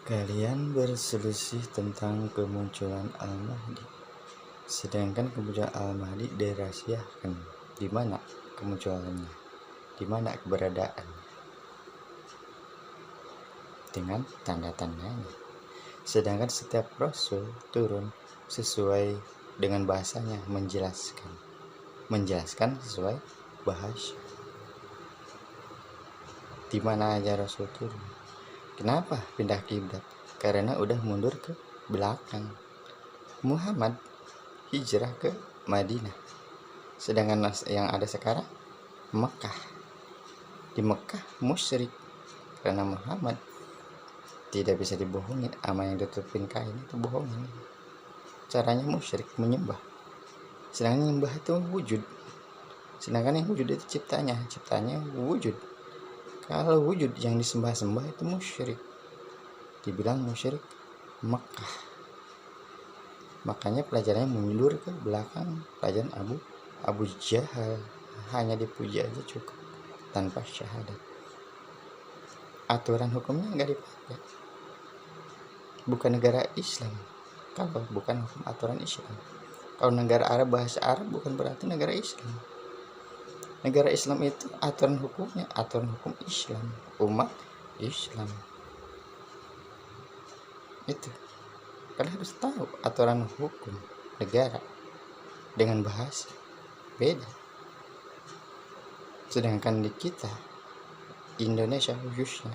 Kalian berselisih tentang kemunculan Al-Mahdi, sedangkan kemunculan Al-Mahdi dirahasiakan. Di mana kemunculannya? Di mana keberadaannya? Dengan tanda-tandanya. Sedangkan setiap rasul turun sesuai dengan bahasanya, menjelaskan sesuai bahasa. Di mana aja rasul turun? Kenapa pindah kiblat? Karena udah mundur ke belakang. Muhammad hijrah ke Madinah, sedangkan yang ada sekarang Mekah. Di Mekah musyrik, karena Muhammad tidak bisa dibohongin. Ama yang ditutupin kain itu bohongin. Caranya musyrik menyembah, sedangkan menyembah itu wujud, sedangkan yang wujud itu ciptanya wujud. Kalau wujud yang disembah-sembah itu musyrik, dibilang musyrik Mekah. Makanya pelajarannya mundur ke belakang. Pelajaran Abu Jahal hanya dipuji aja cukup tanpa syahadat. Aturan hukumnya nggak dipakai. Bukan negara Islam kalau bukan hukum aturan Islam. Kalau negara Arab, bahasa Arab bukan berarti negara Islam. Negara Islam itu aturan hukumnya aturan hukum Islam, umat Islam. Itu kalian harus tahu aturan hukum negara dengan bahasa beda. Sedangkan di kita Indonesia khususnya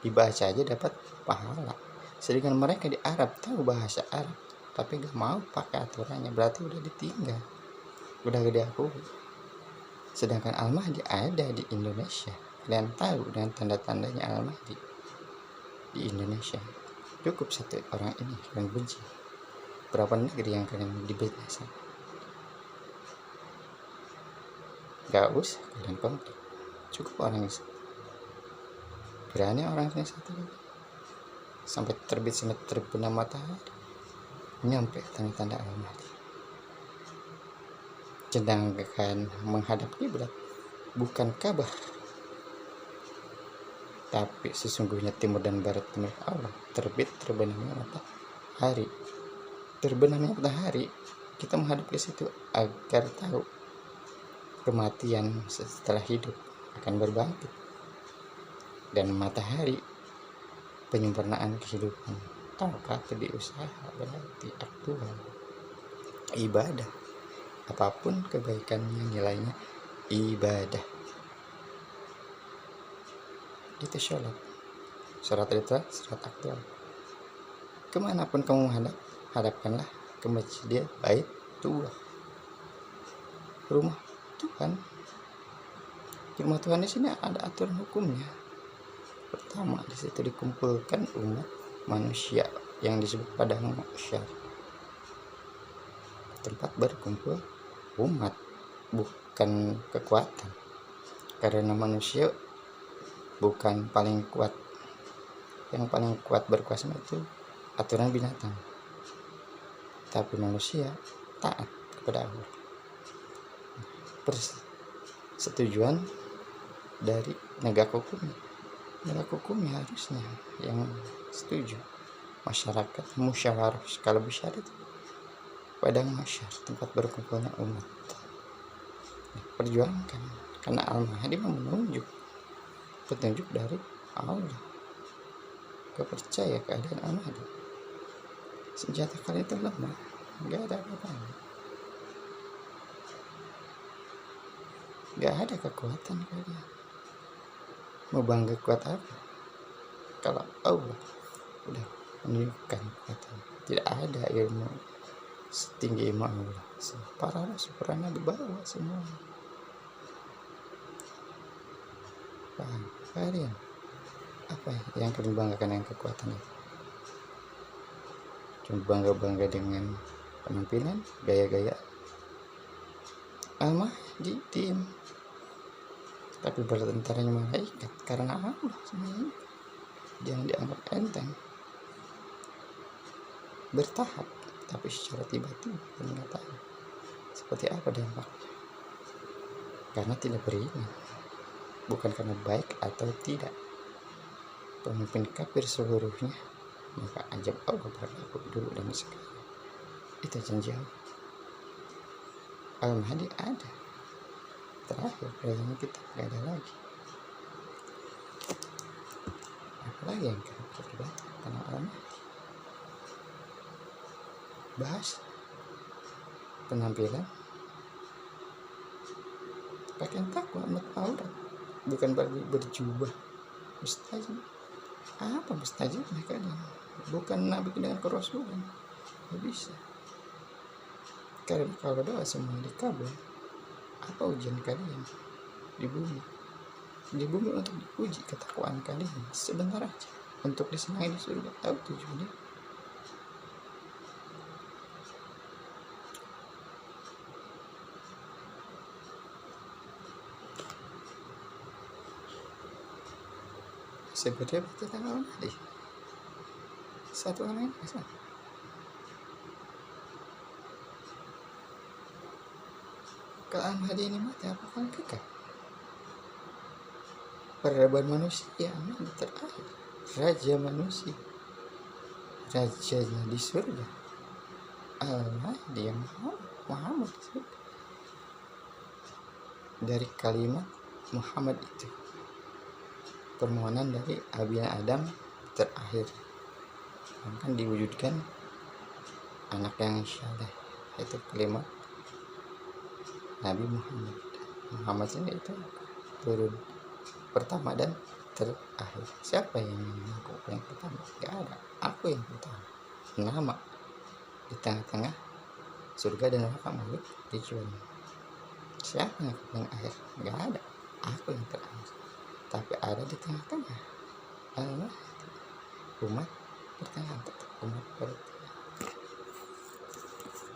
dibaca aja dapat pahala. Sedangkan mereka di Arab tahu bahasa Arab tapi gak mau pakai aturannya, berarti udah ditinggal, udah gak diakui. Sedangkan Al-Mahdi ada di Indonesia. Kalian tahu dengan tanda-tandanya Al-Mahdi di Indonesia. Cukup satu orang ini kalian benci. Berapa negeri yang kalian dibinasakan? Gak usah kalian konflik. Cukup orang ini. Berani orang ini satu lagi. Sampai terbit sampai terbenam matahari, nyampe tanda-tanda Al-Mahdi. Sedangkan menghadap kiblat bukan Ka'bah, tapi sesungguhnya timur dan barat milik Allah. Terbit terbenamnya matahari, terbenamnya matahari, kita menghadap ke situ agar tahu kematian setelah hidup akan berbangkit, dan matahari penyempurnaan kehidupan. Tahukah itu diusaha berarti aktual ibadah. Apapun kebaikannya nilainya ibadah. Itu sholat itu sholat aktual. Kemanapun kamu menghadap, hadapkanlah ke masjid Baitullah, rumah Tuhan. Di rumah Tuhan di sini ada aturan hukumnya. Pertama, di situ dikumpulkan umat manusia yang disebut padang mahsyar, tempat berkumpul umat, bukan kekuatan. Karena manusia bukan paling kuat. Yang paling kuat berkuasa itu aturan binatang, tapi manusia taat kepada Allah. Persetujuan dari negara hukumnya harusnya yang setuju. Masyarakat musyawarah skala besar itu padang mahsyar, tempat berkumpulnya umat. Perjuangkan, karena Al-Mahdi menunjuk petunjuk dari Allah. Gak percaya keadaan Al-Mahdi, senjata kalian itu lemah, gak ada apa-apa, gak ada kekuatan kalian. Mau bangga kuat apa kalau Allah udah menunjukkan kekuatan? Tidak ada ilmu setinggi ilmu Allah. Para rasul Nabi bawa semua. Paham kalian? Apa yang kalian banggakan yang kekuatan itu? Cuma bangga-bangga dengan penampilan, gaya-gaya. Al-Mahdi diem, tapi bertentaranya malaikat karena Allah semuanya. Jangan dianggap enteng. Bertahap, tapi secara tiba-tiba tidak tahu seperti apa dampaknya. Karena tidak beriman, bukan karena baik atau tidak. Pemimpin kafir seluruhnya maka ajab Allah berlaku dulu dan sekarang. Itu janji Allah. Al-Mahdi ada, terakhir dalam kita gak ada lagi. Apalagi yang kita berdebat tentang Al-Mahdi? Bahas penampilan pakaian takwa aurat, bukan berjubah mustajab. Apa mustajab mereka ini? Bukan nabi dengan kerasulan. Tidak bisa. Karena kalau doa semua dikabul, apa ujian kalian di bumi? Di bumi untuk diuji ketakwaan kalian sebentar aja, untuk disenangi di surga. Tahu tujuannya? Sebenarnya tentang Al-Mahdi satu hal yang besar. Kalau Al-Mahdi ini mati, apakah kekal? Peradaban manusia Al-Mahdi terakhir, raja manusia, rajanya di surga, Al-Mahdi yang Muhammad di surga. Dari kalimat Muhammad itu, permohonan dari Abi Adam terakhir akan diwujudkan anak yang syaleh, itu kalimat Nabi Muhammad ini itu turun pertama dan terakhir. Siapa yang mengaku yang pertama? Gak ada. Aku yang pertama. Nama di tengah-tengah surga dan neraka milik tujuan. Siapa yang akhir? Gak ada. Aku yang terakhir. Tapi ada di tengah-tengah. Allah, umat pertengahan, umat pertengahan.